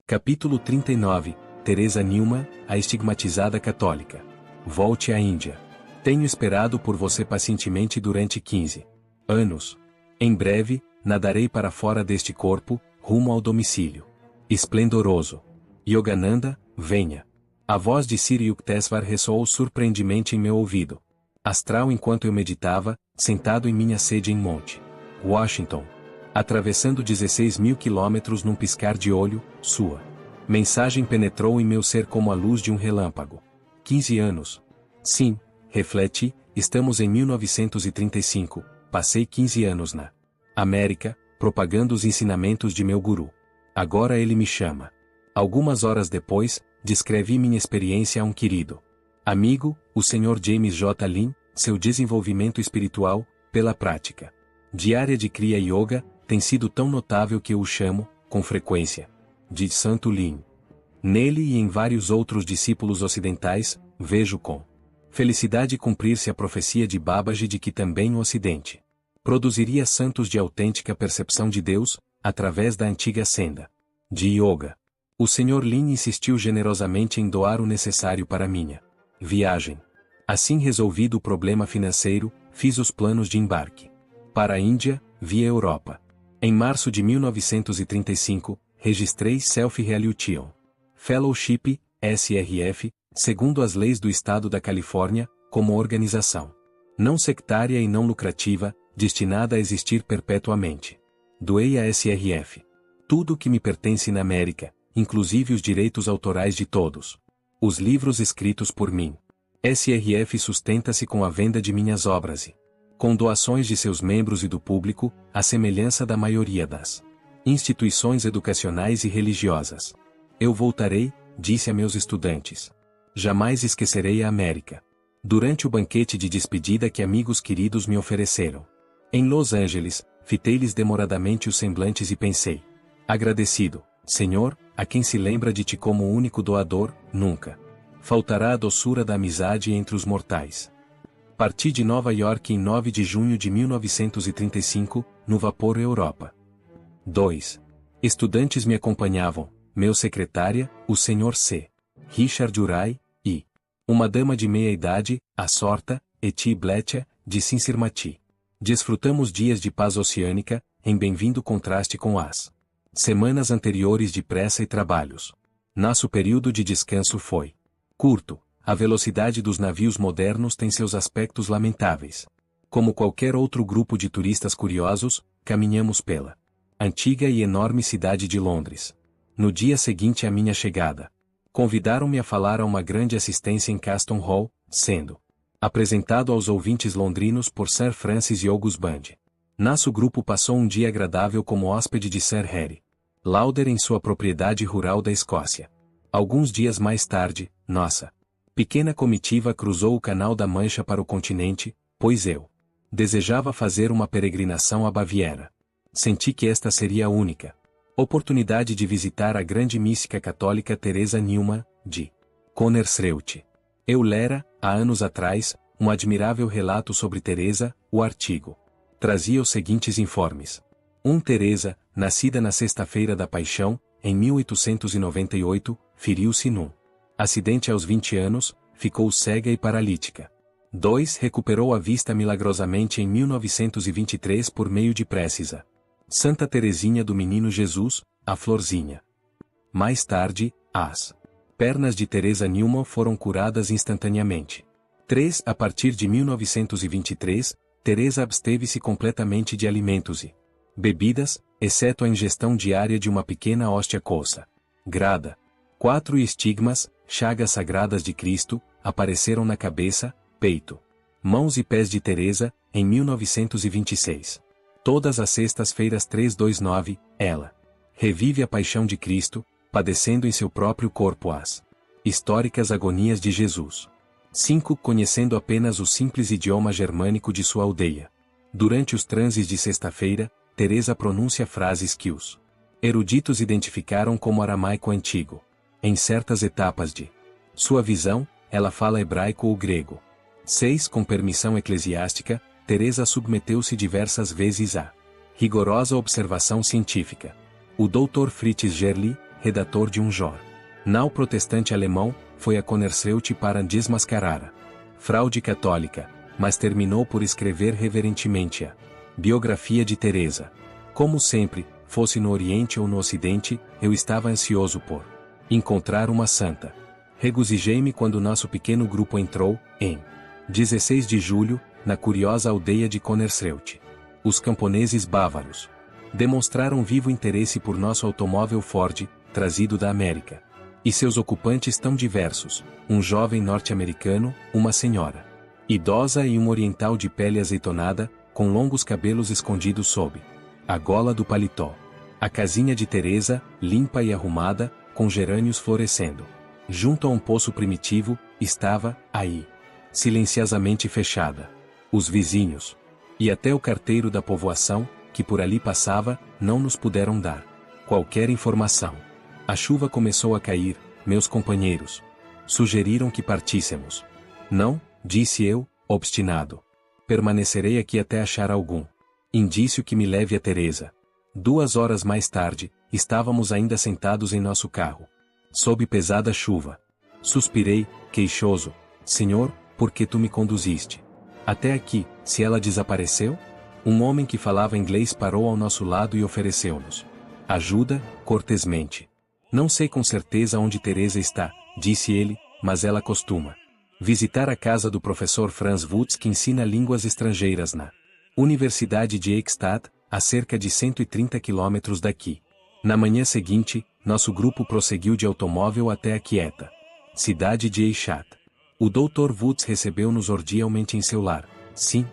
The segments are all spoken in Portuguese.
Capítulo 39. Teresa Newman, a estigmatizada católica. Volte à Índia. Tenho esperado por você pacientemente durante 15 anos. Em breve, nadarei para fora deste corpo, rumo ao domicílio esplendoroso. Yogananda, venha. A voz de Sri Yukteswar ressoou surpreendentemente em meu ouvido. Astral enquanto eu meditava, sentado em minha sede em Monte Washington. Atravessando 16.000 quilômetros num piscar de olho, sua mensagem penetrou em meu ser como a luz de um relâmpago. 15 anos. Sim, refleti, estamos em 1935, passei 15 anos na América, propagando os ensinamentos de meu guru. Agora ele me chama. Algumas horas depois, descrevi minha experiência a um querido amigo, o Sr. James J. Lin, seu desenvolvimento espiritual, pela prática diária de Kriya Yoga, tem sido tão notável que eu o chamo, com frequência, de Santo Lin. Nele e em vários outros discípulos ocidentais, vejo com felicidade cumprir-se a profecia de Babaji de que também o Ocidente produziria santos de autêntica percepção de Deus, através da antiga senda de Yoga. O Sr. Lin insistiu generosamente em doar o necessário para minha viagem. Assim resolvido o problema financeiro, fiz os planos de embarque para a Índia, via Europa. Em março de 1935, registrei Self-Realization Fellowship, SRF, segundo as leis do Estado da Califórnia, como organização não sectária e não lucrativa, destinada a existir perpetuamente. Doei a SRF tudo o que me pertence na América, inclusive os direitos autorais de todos os livros escritos por mim. SRF sustenta-se com a venda de minhas obras e com doações de seus membros e do público, à semelhança da maioria das instituições educacionais e religiosas. Eu voltarei, disse a meus estudantes. Jamais esquecerei a América. Durante o banquete de despedida que amigos queridos me ofereceram em Los Angeles, fitei-lhes demoradamente os semblantes e pensei: agradecido, Senhor, a quem se lembra de ti como único doador, nunca faltará a doçura da amizade entre os mortais. Parti de Nova York em 9 de junho de 1935, no vapor Europa. 2. Estudantes me acompanhavam, meu secretária, o Sr. C. Richard Urai, e uma dama de meia-idade, a Sorta, Eti Bletia, de Cincinnati. Desfrutamos dias de paz oceânica, em bem-vindo contraste com as semanas anteriores de pressa e trabalhos. Nosso período de descanso foi curto. A velocidade dos navios modernos tem seus aspectos lamentáveis. Como qualquer outro grupo de turistas curiosos, caminhamos pela antiga e enorme cidade de Londres. No dia seguinte à minha chegada, convidaram-me a falar a uma grande assistência em Caston Hall, sendo apresentado aos ouvintes londrinos por Sir Francis August Band. Nosso grupo passou um dia agradável como hóspede de Sir Harry Lauder em sua propriedade rural da Escócia. Alguns dias mais tarde, nossa pequena comitiva cruzou o Canal da Mancha para o continente, pois eu desejava fazer uma peregrinação à Baviera. Senti que esta seria a única oportunidade de visitar a grande mística católica Teresa Newman, de Konnersreuth. Eu lera, há anos atrás, um admirável relato sobre Teresa. O artigo trazia os seguintes informes. Teresa, nascida na Sexta-feira da Paixão, em 1898, feriu-se num acidente aos 20 anos, ficou cega e paralítica. 2. Recuperou a vista milagrosamente em 1923 por meio de preces a Santa Teresinha do Menino Jesus, a Florzinha. Mais tarde, as pernas de Teresa Newman foram curadas instantaneamente. 3. A partir de 1923, Teresa absteve-se completamente de alimentos e bebidas, exceto a ingestão diária de uma pequena hóstia consagrada. 4. Estigmas, chagas sagradas de Cristo, apareceram na cabeça, peito, mãos e pés de Teresa, em 1926. Todas as sextas-feiras 329, ela revive a paixão de Cristo, padecendo em seu próprio corpo as históricas agonias de Jesus. 5. Conhecendo apenas o simples idioma germânico de sua aldeia. Durante os transes de sexta-feira, Teresa pronuncia frases que os eruditos identificaram como aramaico antigo. Em certas etapas de sua visão, ela fala hebraico ou grego. 6. Com permissão eclesiástica, Teresa submeteu-se diversas vezes à rigorosa observação científica. O Dr. Fritz Gerli, redator de um jornal protestante alemão, foi a Konnersreuth para desmascarar a fraude católica, mas terminou por escrever reverentemente a biografia de Teresa. Como sempre, fosse no Oriente ou no Ocidente, eu estava ansioso por encontrar uma santa. Regozijei-me quando nosso pequeno grupo entrou, em 16 de julho, na curiosa aldeia de Konnersreuth. Os camponeses bávaros demonstraram vivo interesse por nosso automóvel Ford, trazido da América. E seus ocupantes tão diversos, um jovem norte-americano, uma senhora idosa e um oriental de pele azeitonada, com longos cabelos escondidos sob a gola do paletó. A casinha de Teresa, limpa e arrumada, com gerânios florescendo junto a um poço primitivo, estava, aí, silenciosamente fechada. Os vizinhos, e até o carteiro da povoação, que por ali passava, não nos puderam dar qualquer informação. A chuva começou a cair, meus companheiros sugeriram que partíssemos. Não, disse eu, obstinado. Permanecerei aqui até achar algum indício que me leve a Teresa. 2 horas mais tarde, estávamos ainda sentados em nosso carro, sob pesada chuva. Suspirei, queixoso: Senhor, por que tu me conduziste até aqui, se ela desapareceu? Um homem que falava inglês parou ao nosso lado e ofereceu-nos ajuda, cortesmente. Não sei com certeza onde Teresa está, disse ele, mas ela costuma visitar a casa do professor Franz Wutz, que ensina línguas estrangeiras na Universidade de Eichstätt, a cerca de 130 quilômetros daqui. Na manhã seguinte, nosso grupo prosseguiu de automóvel até a quieta cidade de Eichstätt. O Dr. Wutz recebeu-nos cordialmente em seu lar. Sim,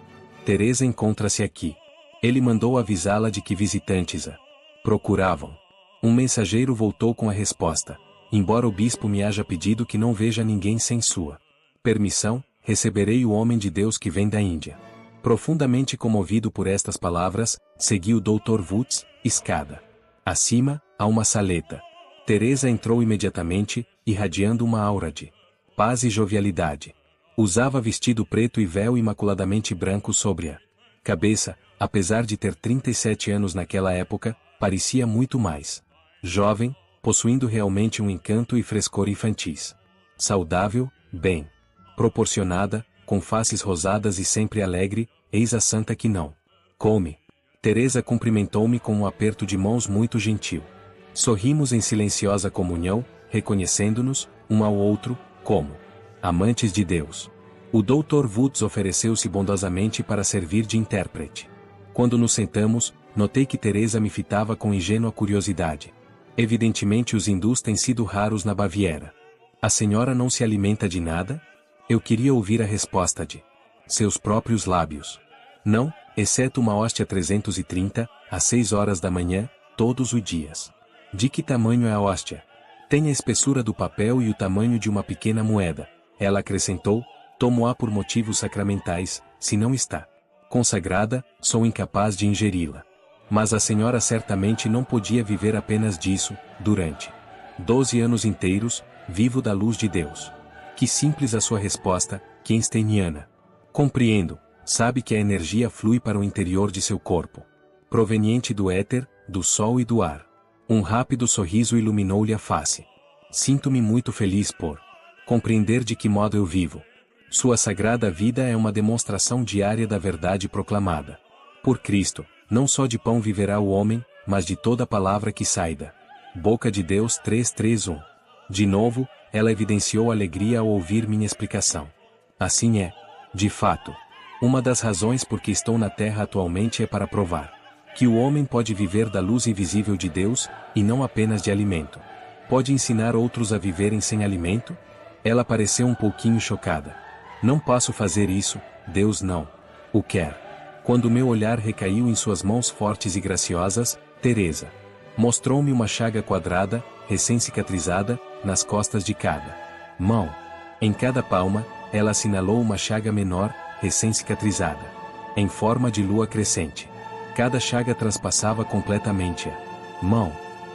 Teresa encontra-se aqui. Ele mandou avisá-la de que visitantes a procuravam. Um mensageiro voltou com a resposta: embora o bispo me haja pedido que não veja ninguém sem sua permissão, receberei o homem de Deus que vem da Índia. Profundamente comovido por estas palavras, segui o Dr. Wutz, escada acima, a uma saleta. Teresa entrou imediatamente, irradiando uma aura de paz e jovialidade. Usava vestido preto e véu imaculadamente branco sobre a cabeça. Apesar de ter 37 anos naquela época, parecia muito mais jovem, possuindo realmente um encanto e frescor infantis. Saudável, bem proporcionada, com faces rosadas e sempre alegre, eis a santa que não come. Teresa cumprimentou-me com um aperto de mãos muito gentil. Sorrimos em silenciosa comunhão, reconhecendo-nos, um ao outro, como amantes de Deus. O Dr. Wutz ofereceu-se bondosamente para servir de intérprete. Quando nos sentamos, notei que Teresa me fitava com ingênua curiosidade. Evidentemente os hindus têm sido raros na Baviera. A senhora não se alimenta de nada? Eu queria ouvir a resposta de seus próprios lábios. Não, exceto uma hóstia 330, às 6 horas da manhã, todos os dias. De que tamanho é a hóstia? Tem a espessura do papel e o tamanho de uma pequena moeda. Ela acrescentou: tomo-a por motivos sacramentais, se não está consagrada, sou incapaz de ingeri-la. Mas a senhora certamente não podia viver apenas disso, durante 12 anos inteiros, vivo da luz de Deus. Que simples a sua resposta, Einsteiniana. Compreendo, sabe que a energia flui para o interior de seu corpo, proveniente do éter, do sol e do ar. Um rápido sorriso iluminou-lhe a face. Sinto-me muito feliz por compreender de que modo eu vivo. Sua sagrada vida é uma demonstração diária da verdade proclamada por Cristo. Não só de pão viverá o homem, mas de toda palavra que sai da boca de Deus. 3:3:1. De novo, ela evidenciou alegria ao ouvir minha explicação. Assim é, de fato. Uma das razões por que estou na Terra atualmente é para provar que o homem pode viver da luz invisível de Deus, e não apenas de alimento. Pode ensinar outros a viverem sem alimento? Ela pareceu um pouquinho chocada. Não posso fazer isso, Deus não o quer. Quando meu olhar recaiu em suas mãos fortes e graciosas, Teresa mostrou-me uma chaga quadrada, recém-cicatrizada, nas costas de cada mão. Em cada palma, ela assinalou uma chaga menor, recém-cicatrizada, em forma de lua crescente. Cada chaga transpassava completamente a mão.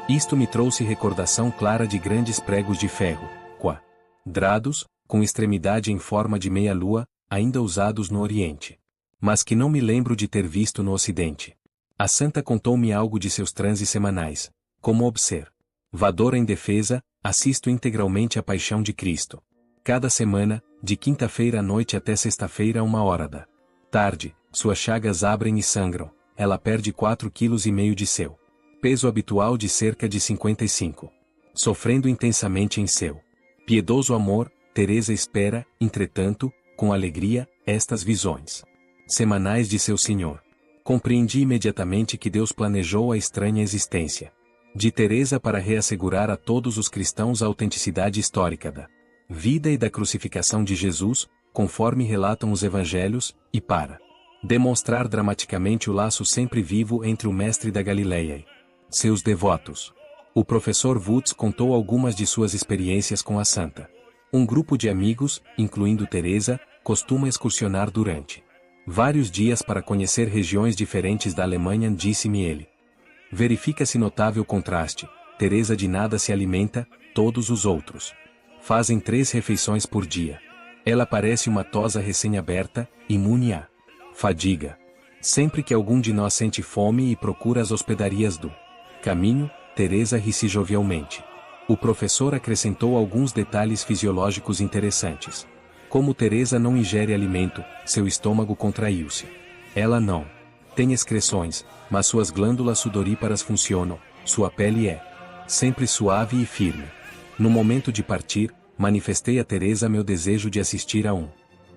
Isto me trouxe recordação clara de grandes pregos de ferro, quadrados, com extremidade em forma de meia-lua, ainda usados no Oriente, mas que não me lembro de ter visto no Ocidente. A santa contou-me algo de seus transes semanais, como observar Vadora em defesa, assisto integralmente a Paixão de Cristo. Cada semana, de quinta-feira à noite até sexta-feira 1 hora da tarde, suas chagas abrem e sangram, ela perde 4,5 kg de seu peso habitual de cerca de 55. Sofrendo intensamente em seu piedoso amor, Teresa espera, entretanto, com alegria, estas visões semanais de seu Senhor. Compreendi imediatamente que Deus planejou a estranha existência de Teresa para reassegurar a todos os cristãos a autenticidade histórica da vida e da crucificação de Jesus, conforme relatam os evangelhos, e para demonstrar dramaticamente o laço sempre vivo entre o mestre da Galileia e seus devotos. O professor Woods contou algumas de suas experiências com a santa. Um grupo de amigos, incluindo Teresa, costuma excursionar durante vários dias para conhecer regiões diferentes da Alemanha, disse-me ele. Verifica-se notável contraste. Teresa de nada se alimenta, todos os outros fazem 3 refeições por dia. Ela parece uma tosa recém-aberta, imune à fadiga. Sempre que algum de nós sente fome e procura as hospedarias do caminho, Teresa ri-se jovialmente. O professor acrescentou alguns detalhes fisiológicos interessantes. Como Teresa não ingere alimento, seu estômago contraiu-se. Ela não tem excreções, mas suas glândulas sudoríparas funcionam, sua pele é sempre suave e firme. No momento de partir, manifestei a Teresa meu desejo de assistir a um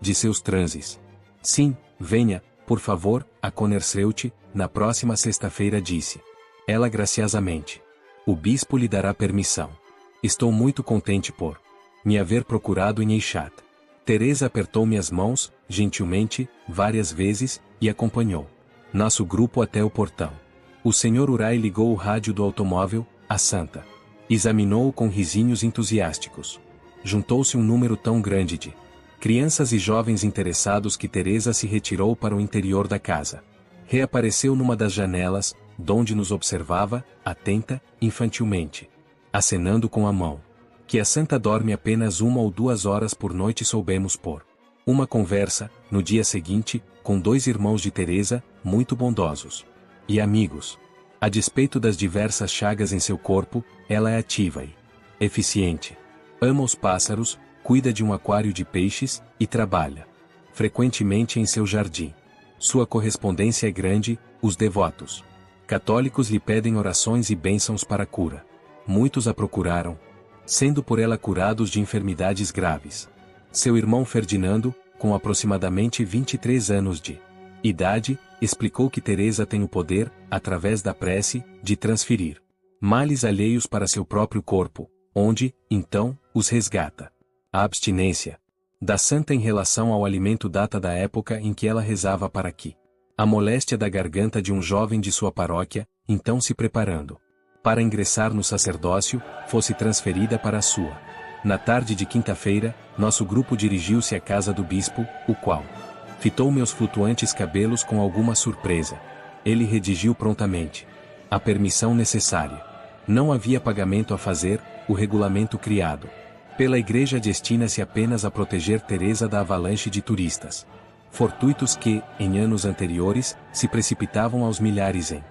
de seus transes. Sim, venha, por favor, a Connersreuth, na próxima sexta-feira, disse ela graciosamente. O bispo lhe dará permissão. Estou muito contente por me haver procurado em Eichstätt. Teresa apertou-me as mãos, gentilmente, várias vezes, e acompanhou nosso grupo até o portão. O Sr. Urai ligou o rádio do automóvel, a santa examinou-o com risinhos entusiásticos. Juntou-se um número tão grande de crianças e jovens interessados que Teresa se retirou para o interior da casa. Reapareceu numa das janelas, donde nos observava, atenta, infantilmente, acenando com a mão. Que a santa dorme apenas 1 ou 2 horas por noite soubemos por uma conversa, no dia seguinte, com 2 irmãos de Teresa, muito bondosos e amigos. A despeito das diversas chagas em seu corpo, ela é ativa e eficiente. Ama os pássaros, cuida de um aquário de peixes, e trabalha frequentemente em seu jardim. Sua correspondência é grande, os devotos católicos lhe pedem orações e bênçãos para a cura. Muitos a procuraram, sendo por ela curados de enfermidades graves. Seu irmão Ferdinando, com aproximadamente 23 anos de idade, explicou que Teresa tem o poder, através da prece, de transferir males alheios para seu próprio corpo, onde, então, os resgata. A abstinência da santa em relação ao alimento data da época em que ela rezava para que a moléstia da garganta de um jovem de sua paróquia, então se preparando para ingressar no sacerdócio, fosse transferida para a sua. Na tarde de quinta-feira, nosso grupo dirigiu-se à casa do bispo, o qual fitou meus flutuantes cabelos com alguma surpresa. Ele redigiu prontamente a permissão necessária. Não havia pagamento a fazer, o regulamento criado pela igreja destina-se apenas a proteger Teresa da avalanche de turistas fortuitos que, em anos anteriores, se precipitavam aos milhares em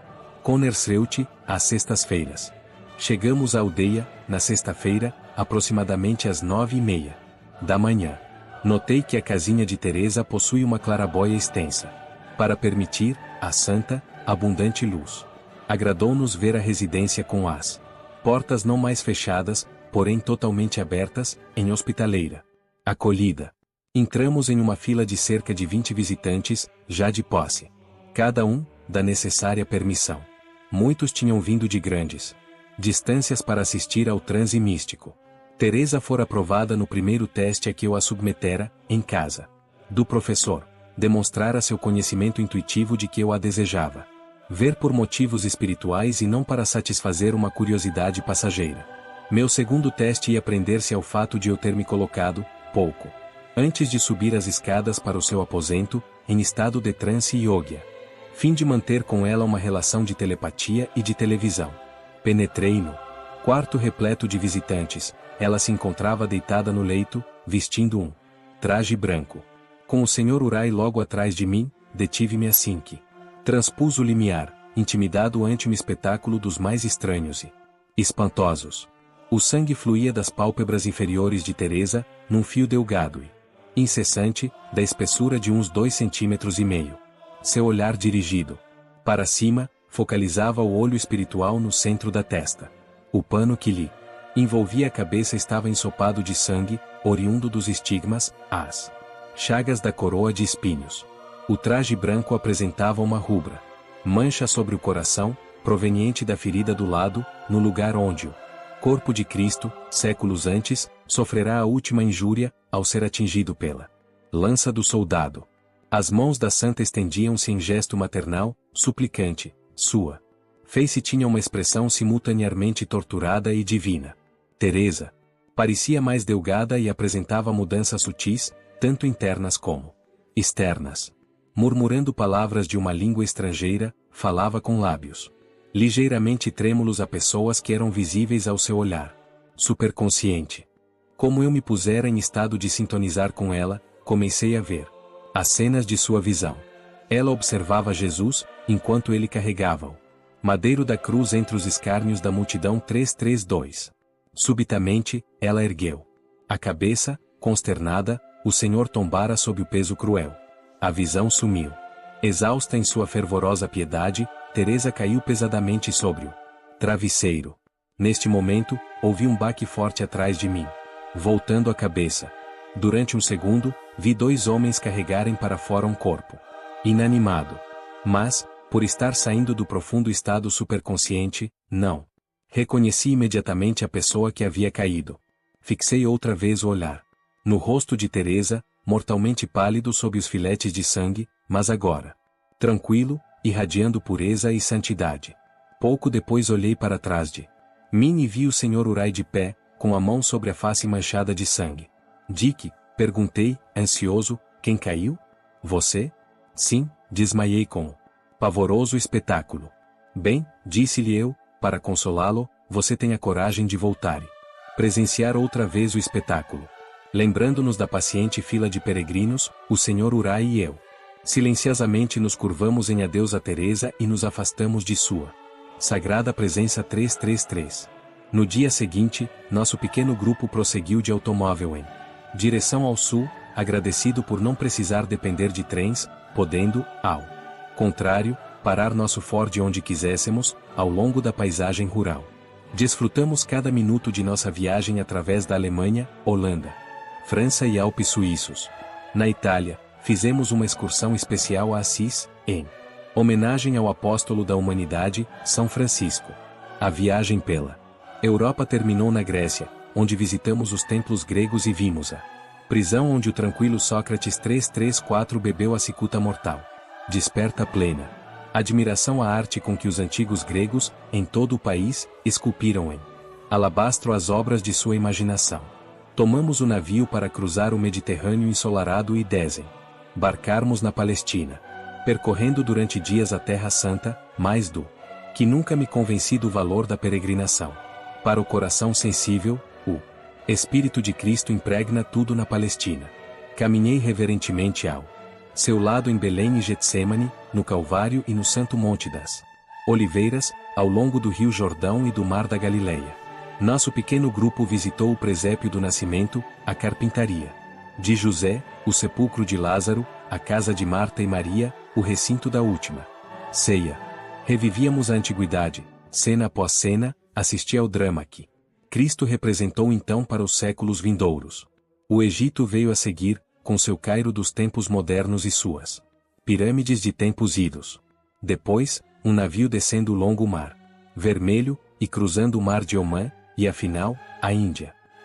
Connersreuth, às sextas-feiras. Chegamos à aldeia, na sexta-feira, aproximadamente às 9:30 da manhã. Notei que a casinha de Teresa possui uma claraboia extensa, para permitir, à santa, abundante luz. Agradou-nos ver a residência com as portas não mais fechadas, porém totalmente abertas, em hospitaleira acolhida. Entramos em uma fila de cerca de 20 visitantes, já de posse cada um, da necessária permissão. Muitos tinham vindo de grandes distâncias para assistir ao transe místico. Teresa fora aprovada no primeiro teste a que eu a submetera, em casa do professor. Demonstrara seu conhecimento intuitivo de que eu a desejava ver por motivos espirituais e não para satisfazer uma curiosidade passageira. Meu segundo teste ia prender-se ao fato de eu ter me colocado, pouco antes de subir as escadas para o seu aposento, em estado de transe e yogya, fim de manter com ela uma relação de telepatia e de televisão. Penetrei no quarto repleto de visitantes. Ela se encontrava deitada no leito, vestindo um traje branco. Com o Sr. Urai logo atrás de mim, detive-me assim que transpus o limiar, intimidado ante um espetáculo dos mais estranhos e espantosos. O sangue fluía das pálpebras inferiores de Teresa, num fio delgado e incessante, da espessura de uns 2,5 cm. Seu olhar dirigido para cima, focalizava o olho espiritual no centro da testa. O pano que lhe envolvia a cabeça estava ensopado de sangue, oriundo dos estigmas, as chagas da coroa de espinhos. O traje branco apresentava uma rubra mancha sobre o coração, proveniente da ferida do lado, no lugar onde o corpo de Cristo, séculos antes, sofrerá a última injúria, ao ser atingido pela lança do soldado. As mãos da santa estendiam-se em gesto maternal, suplicante. Sua face tinha uma expressão simultaneamente torturada e divina. Teresa parecia mais delgada e apresentava mudanças sutis, tanto internas como externas. Murmurando palavras de uma língua estrangeira, falava com lábios ligeiramente trêmulos a pessoas que eram visíveis ao seu olhar superconsciente. Como eu me pusera em estado de sintonizar com ela, comecei a ver as cenas de sua visão. Ela observava Jesus, enquanto ele carregava o madeiro da cruz entre os escárnios da multidão 332. Subitamente, ela ergueu a cabeça, consternada, o Senhor tombara sob o peso cruel. A visão sumiu. Exausta em sua fervorosa piedade, Teresa caiu pesadamente sobre o travesseiro. Neste momento, ouvi um baque forte atrás de mim. Voltando a cabeça. Durante um segundo, vi 2 homens carregarem para fora um corpo inanimado. Mas, por estar saindo do profundo estado superconsciente, não reconheci imediatamente a pessoa que havia caído. Fixei outra vez o olhar no rosto de Teresa, mortalmente pálido sob os filetes de sangue, mas agora tranquilo, irradiando pureza e santidade. Pouco depois olhei para trás de mim e vi o Sr. Urai de pé, com a mão sobre a face manchada de sangue. Dick, perguntei, ansioso, quem caiu? Você? Sim, desmaiei com pavoroso espetáculo. Bem, disse-lhe eu, para consolá-lo, você tem a coragem de voltar e presenciar outra vez o espetáculo. Lembrando-nos da paciente fila de peregrinos, o Sr. Urai e eu silenciosamente nos curvamos em adeus a Teresa e nos afastamos de sua sagrada presença 333. No dia seguinte, nosso pequeno grupo prosseguiu de automóvel em direção ao sul, agradecido por não precisar depender de trens, podendo, ao contrário, parar nosso Ford onde quiséssemos, ao longo da paisagem rural. Desfrutamos cada minuto de nossa viagem através da Alemanha, Holanda, França e Alpes suíços. Na Itália, fizemos uma excursão especial a Assis, em homenagem ao apóstolo da humanidade, São Francisco. A viagem pela Europa terminou na Grécia, onde visitamos os templos gregos e vimos a prisão onde o tranquilo Sócrates 334 bebeu a cicuta mortal. Desperta plena admiração à arte com que os antigos gregos, em todo o país, esculpiram em alabastro as obras de sua imaginação. Tomamos o navio para cruzar o Mediterrâneo ensolarado e desembarcarmos na Palestina. Percorrendo durante dias a Terra Santa, mais do que nunca me convenci do valor da peregrinação. Para o coração sensível, o Espírito de Cristo impregna tudo na Palestina. Caminhei reverentemente ao seu lado em Belém e Getsêmani, no Calvário e no Santo Monte das Oliveiras, ao longo do Rio Jordão e do Mar da Galileia. Nosso pequeno grupo visitou o presépio do Nascimento, a carpintaria de José, o sepulcro de Lázaro, a casa de Marta e Maria, o recinto da última ceia. Revivíamos a antiguidade, cena após cena, assistia ao drama que Cristo representou então para os séculos vindouros. O Egito veio a seguir, com seu Cairo dos tempos modernos e suas pirâmides de tempos idos. Depois, um navio descendo o longo mar Vermelho, e cruzando o mar de Omã, e afinal, a Índia.